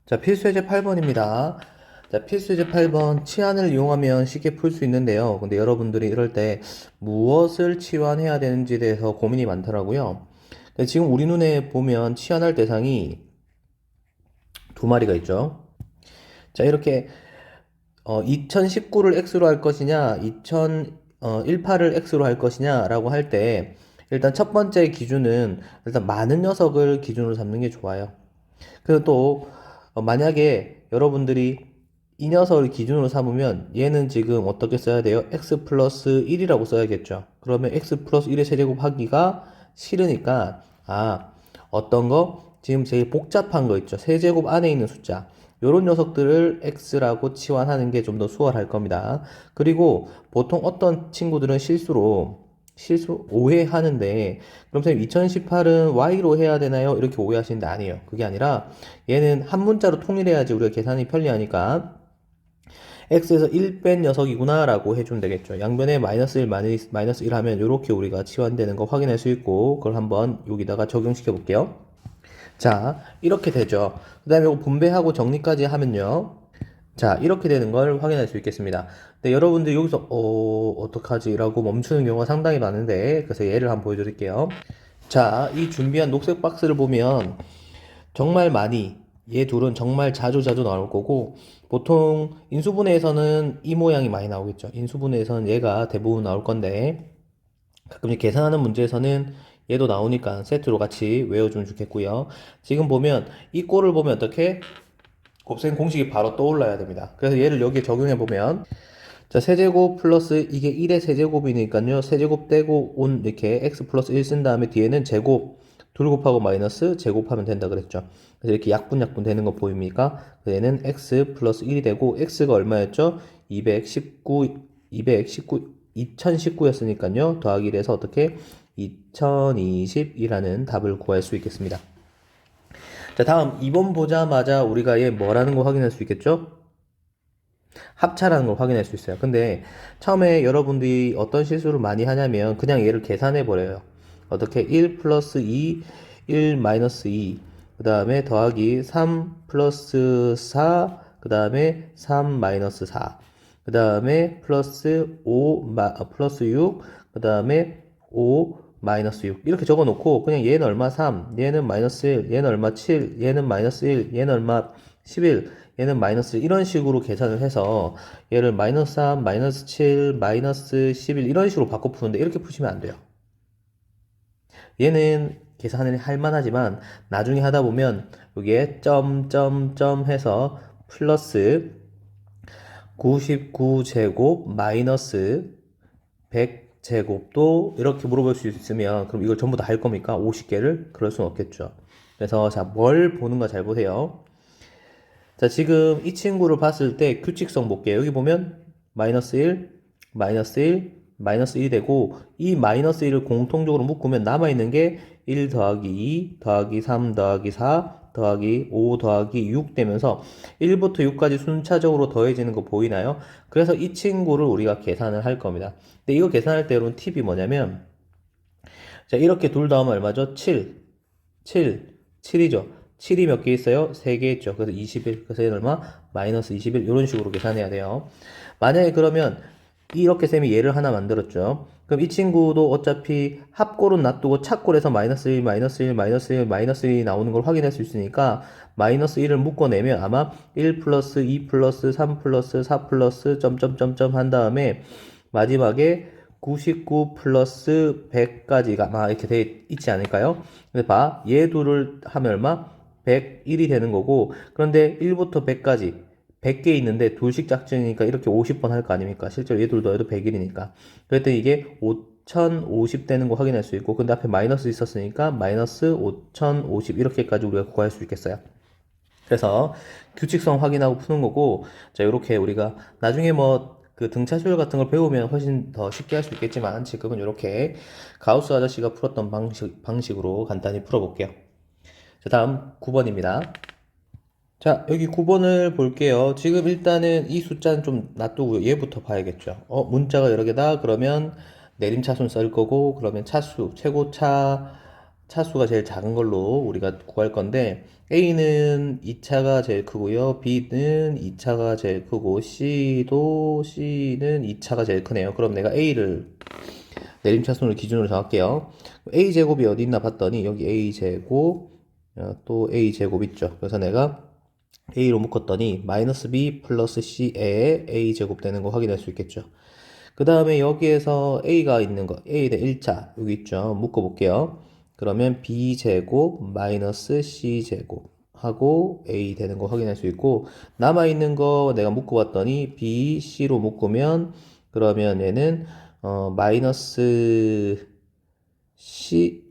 자, 필수예제 8번입니다. 자, 필수예제 8번 치환을 이용하면 쉽게 풀 수 있는데요. 근데 여러분들이 이럴 때 무엇을 치환해야 되는지에 대해서 고민이 많더라고요. 근데 지금 우리 눈에 보면 치환할 대상이 두 마리가 있죠. 자, 이렇게 2019를 X로 할 것이냐, 2018을 X로 할 것이냐라고 할 때 일단 첫 번째 기준은 일단 많은 녀석을 기준으로 잡는 게 좋아요. 그리고 또 만약에 여러분들이 이 녀석을 기준으로 삼으면 얘는 지금 어떻게 써야 돼요? x 플러스 1이라고 써야겠죠. 그러면 x 플러스 1의 세제곱 하기가 싫으니까 어떤 거? 지금 제일 복잡한 거 있죠. 세제곱 안에 있는 숫자. 요런 녀석들을 x라고 치환하는 게 좀 더 수월할 겁니다. 그리고 보통 어떤 친구들은 실수 오해하는데 그럼 선생님 2018은 y로 해야 되나요? 이렇게 오해하시는데 아니에요. 그게 아니라 얘는 한 문자로 통일해야지 우리가 계산이 편리하니까 x에서 1 뺀 녀석이구나 라고 해주면 되겠죠. 양변에 마이너스 1, 마이너스 1 하면 이렇게 우리가 치환되는 거 확인할 수 있고 그걸 한번 여기다가 적용시켜 볼게요. 자, 이렇게 되죠. 그 다음에 이거 분배하고 정리까지 하면요. 자, 이렇게 되는 걸 확인할 수 있겠습니다. 근데 여러분들 여기서 어떡하지? 라고 멈추는 경우가 상당히 많은데 그래서 예를 한번 보여드릴게요. 자, 이 준비한 녹색 박스를 보면 정말 많이 얘 둘은 정말 자주 나올 거고 보통 인수분해에서는 이 모양이 많이 나오겠죠. 인수분해에서는 얘가 대부분 나올 건데 가끔 계산하는 문제에서는 얘도 나오니까 세트로 같이 외워주면 좋겠고요. 지금 보면 이 꼴을 보면 어떻게 곱셈 공식이 바로 떠올라야 됩니다. 그래서 얘를 여기에 적용해 보면 자, 세제곱 플러스 이게 1의 세제곱이니까요. 세제곱 떼고 온 이렇게 x 플러스 1 쓴 다음에 뒤에는 제곱 둘 곱하고 마이너스 제곱하면 된다 그랬죠. 그래서 이렇게 약분 되는 거 보입니까? 얘는 x 플러스 1이 되고 x가 얼마였죠? 2019였으니까요. 더하기 1해서 어떻게 2020이라는 답을 구할 수 있겠습니다. 자, 다음 2번 보자마자 우리가 얘 뭐라는 거 확인할 수 있겠죠? 합차라는 걸 확인할 수 있어요. 근데 처음에 여러분들이 어떤 실수를 많이 하냐면 그냥 얘를 계산해 버려요. 어떻게 1 플러스 2, 1 마이너스 2, 그 다음에 더하기 3 플러스 4, 그 다음에 3 마이너스 4, 그 다음에 플러스 5, 플러스 6, 그 다음에 5 마이너스 6 이렇게 적어 놓고 그냥 얘는 얼마 3, 얘는 마이너스 1, 얘는 얼마 7, 얘는 마이너스 1, 얘는 얼마 11, 얘는 마이너스 이런 식으로 계산을 해서 얘를 마이너스 3, 마이너스 7, 마이너스 11 이런 식으로 바꿔 푸는데 이렇게 푸시면 안 돼요. 얘는 계산을 할 만하지만 나중에 하다 보면 여기에 점점점 해서 플러스 99제곱 마이너스 100제곱도 이렇게 물어볼 수 있으면 그럼 이걸 전부 다 할 겁니까? 50개를? 그럴 수는 없겠죠. 그래서 자, 뭘 보는가 잘 보세요. 자, 지금 이 친구를 봤을 때 규칙성 볼게요. 여기 보면 마이너스 1, 마이너스 1, 마이너스 1이 되고 이 마이너스 1을 공통적으로 묶으면 남아있는 게 1 더하기 2 더하기 3 더하기 4 더하기 5 더하기 6 되면서 1부터 6까지 순차적으로 더해지는 거 보이나요? 그래서 이 친구를 우리가 계산을 할 겁니다. 근데 이거 계산할 때 여러분 팁이 뭐냐면 자, 이렇게 둘 더하면 얼마죠? 7, 7이죠. 7이 몇 개 있어요? 3개 있죠. 그래서 21. 그래서 얘는 얼마? 마이너스 21. 이런 식으로 계산해야 돼요. 만약에 그러면 이렇게 쌤이 얘를 하나 만들었죠. 그럼 이 친구도 어차피 합골은 놔두고 착골에서 마이너스 1, 마이너스 1, 마이너스 1, 마이너스 1이 나오는 걸 확인할 수 있으니까 마이너스 1을 묶어내면 아마 1 플러스 2 플러스 3 플러스 4 플러스 점점점점 한 다음에 마지막에 99 플러스 100까지가 아마 이렇게 돼 있지 않을까요? 근데 봐. 얘 둘을 하면 얼마? 101이 되는 거고 그런데 1부터 100까지 100개 있는데 둘씩 짝짓으니까 이렇게 50번 할 거 아닙니까? 실제로 얘 둘 더해도 100일이니까 그랬더니 이게 5050 되는 거 확인할 수 있고 근데 앞에 마이너스 있었으니까 마이너스 5050 이렇게까지 우리가 구할 수 있겠어요. 그래서 규칙성 확인하고 푸는 거고 자 이렇게 우리가 나중에 뭐 그 등차수열 같은 걸 배우면 훨씬 더 쉽게 할 수 있겠지만 지금은 이렇게 가우스 아저씨가 풀었던 방식으로 간단히 풀어볼게요. 자 다음 9번입니다. 자 여기 9번을 볼게요. 지금 일단은 이 숫자는 좀 놔두고요. 얘부터 봐야겠죠. 문자가 여러 개다 그러면 내림차순 쓸 거고 그러면 차수 최고차 차수가 제일 작은 걸로 우리가 구할 건데 A는 2차가 제일 크고요. B는 2차가 제일 크고 C는 2차가 제일 크네요. 그럼 내가 A를 내림차순을 기준으로 정할게요. A제곱이 어디 있나 봤더니 여기 A제곱 또 A제곱 있죠. 그래서 내가 A로 묶었더니 마이너스 B 플러스 C에 A제곱 되는 거 확인할 수 있겠죠. 그 다음에 여기에서 A가 있는 거 A에 대한 1차 여기 있죠. 묶어볼게요. 그러면 B제곱 마이너스 C제곱 하고 A 되는 거 확인할 수 있고 남아있는 거 내가 묶어봤더니 B, C로 묶으면 그러면 얘는 마이너스 C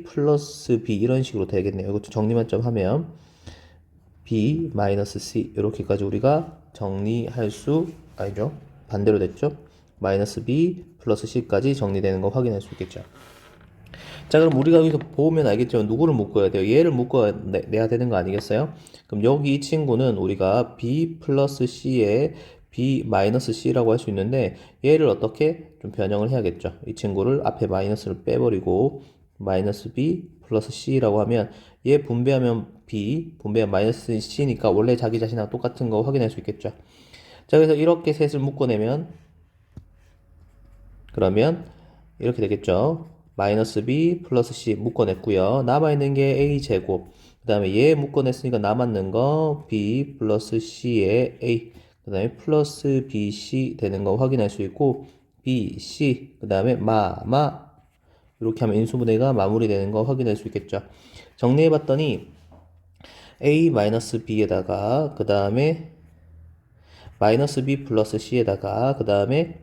플러스 B 이런 식으로 되겠네요. 이것도 정리만 좀 하면 B 마이너스 C 이렇게까지 우리가 정리할 수 아니죠. 반대로 됐죠. 마이너스 B 플러스 C까지 정리되는 거 확인할 수 있겠죠. 자, 그럼 우리가 여기서 보면 알겠지만 누구를 묶어야 돼요? 얘를 묶어내야 되는 거 아니겠어요? 그럼 여기 이 친구는 우리가 B 플러스 C에 B 마이너스 C라고 할 수 있는데 얘를 어떻게 좀 변형을 해야겠죠. 이 친구를 앞에 마이너스를 빼버리고 마이너스 B 플러스 C라고 하면 얘 분배하면 B, 분배하면 마이너스 C니까 원래 자기 자신하고 똑같은 거 확인할 수 있겠죠. 자, 그래서 이렇게 셋을 묶어내면 그러면 이렇게 되겠죠. 마이너스 B 플러스 C 묶어냈고요. 남아있는 게 A제곱. 그 다음에 얘 묶어냈으니까 남았는 거 B 플러스 C에 A. 그 다음에 플러스 BC 되는 거 확인할 수 있고 BC. 그 다음에 이렇게 하면 인수분해가 마무리되는 거 확인할 수 있겠죠. 정리해봤더니 A 마이너스 B에다가 그 다음에 마이너스 B 플러스 C에다가 그 다음에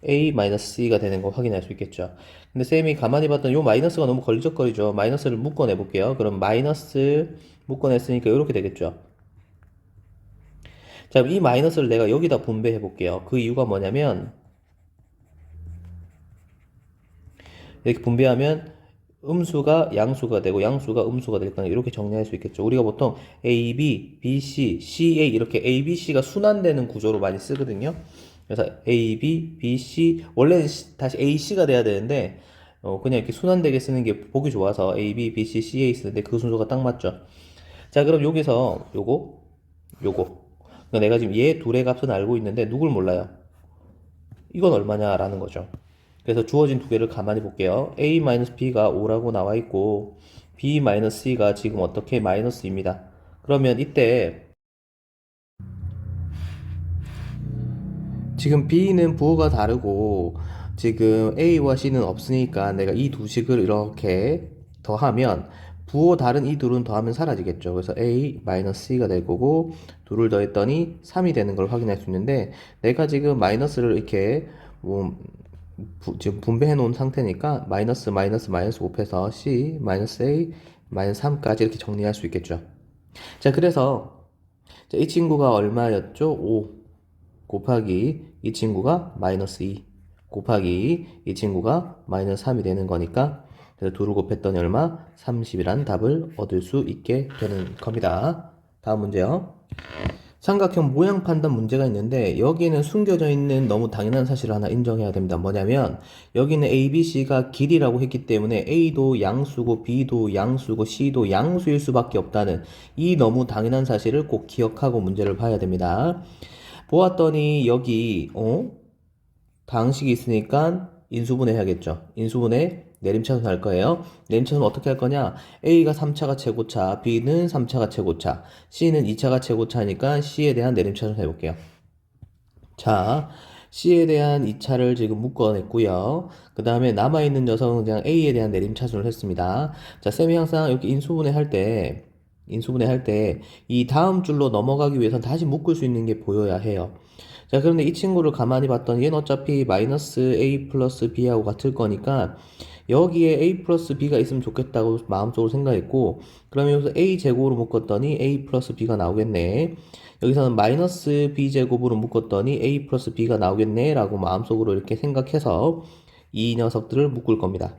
A-C가 되는 거 확인할 수 있겠죠. 근데 쌤이 가만히 봤더니 요 마이너스가 너무 걸리적거리죠. 마이너스를 묶어내 볼게요. 그럼 마이너스 묶어냈으니까 이렇게 되겠죠. 자, 이 마이너스를 내가 여기다 분배해 볼게요. 그 이유가 뭐냐면 이렇게 분배하면 음수가 양수가 되고 양수가 음수가 될 거니까 이렇게 정리할 수 있겠죠. 우리가 보통 A, B, B, C, C, A 이렇게 A, B, C가 순환되는 구조로 많이 쓰거든요. 그래서 A, B, B, C 원래는 다시 A, C가 돼야 되는데 그냥 이렇게 순환되게 쓰는 게 보기 좋아서 A, B, B, C, C, A 쓰는데 그 순서가 딱 맞죠. 자, 그럼 여기서 요거 그러니까 내가 지금 얘 둘의 값은 알고 있는데 누굴 몰라요? 이건 얼마냐라는 거죠. 그래서 주어진 두 개를 가만히 볼게요. A-B가 5라고 나와 있고 B-C가 지금 어떻게 마이너스입니다. 그러면 이때 지금 B는 부호가 다르고 지금 A와 C는 없으니까 내가 이 두 식을 이렇게 더하면 부호 다른 이 둘은 더하면 사라지겠죠. 그래서 A-C가 될 거고 둘을 더했더니 3이 되는 걸 확인할 수 있는데 내가 지금 마이너스를 이렇게 지금 분배해 놓은 상태니까 마이너스 곱해서 C 마이너스 A 마이너스 3까지 이렇게 정리할 수 있겠죠. 자, 그래서 이 친구가 얼마였죠? 5 곱하기 이 친구가 마이너스 2 곱하기 이 친구가 마이너스 3이 되는 거니까 그래서 둘을 곱했더니 얼마? 30이란 답을 얻을 수 있게 되는 겁니다. 다음 문제요. 삼각형 모양 판단 문제가 있는데 여기에는 숨겨져 있는 너무 당연한 사실을 하나 인정해야 됩니다. 뭐냐면 여기는 A, B, C가 길이라고 했기 때문에 A도 양수고 B도 양수고 C도 양수일 수밖에 없다는 이 너무 당연한 사실을 꼭 기억하고 문제를 봐야 됩니다. 보았더니 여기 방식이 있으니까 인수분해 해야겠죠. 인수분해 내림차순 할 거예요. 내림차순 어떻게 할 거냐? A가 3차가 최고차, B는 3차가 최고차, C는 2차가 최고차니까 C에 대한 내림차순 해볼게요. 자, C에 대한 2차를 지금 묶어냈고요. 그 다음에 남아있는 녀석은 그냥 A에 대한 내림차순을 했습니다. 자, 쌤이 항상 이렇게 인수분해 할 때 이 다음 줄로 넘어가기 위해서는 다시 묶을 수 있는 게 보여야 해요. 자, 그런데 이 친구를 가만히 봤더니 얘는 어차피 마이너스 A 플러스 B하고 같을 거니까 여기에 A 플러스 B가 있으면 좋겠다고 마음속으로 생각했고 그러면 여기서 A 제곱으로 묶었더니 A 플러스 B가 나오겠네. 여기서는 마이너스 B 제곱으로 묶었더니 A 플러스 B가 나오겠네 라고 마음속으로 이렇게 생각해서 이 녀석들을 묶을 겁니다.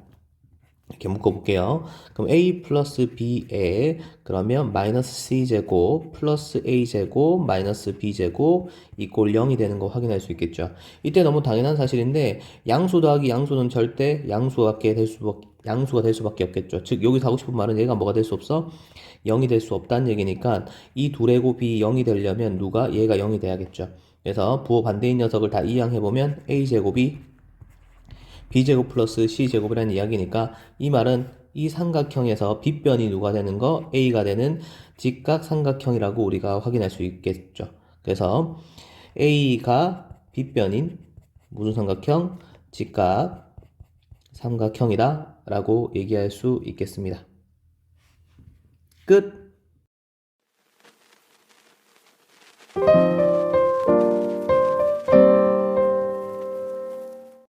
이렇게 묶어볼게요. 그럼 a 플러스 b에 그러면 마이너스 c제곱 플러스 a제곱 마이너스 b제곱 이꼴 0이 되는 거 확인할 수 있겠죠. 이때 너무 당연한 사실인데 양수 더하기 양수는 절대 양수가 될 수밖에 없겠죠. 즉 여기서 하고 싶은 말은 얘가 뭐가 될 수 없어? 0이 될 수 없다는 얘기니까 이 둘의 곱이 0이 되려면 얘가 0이 돼야겠죠. 그래서 부호 반대인 녀석을 다 이항해보면 a제곱이 b제곱 플러스 c제곱이라는 이야기니까 이 말은 이 삼각형에서 빗변이 누가 되는 거? a가 되는 직각 삼각형이라고 우리가 확인할 수 있겠죠. 그래서 a가 빗변인 무슨 삼각형? 직각 삼각형이다 라고 얘기할 수 있겠습니다. 끝!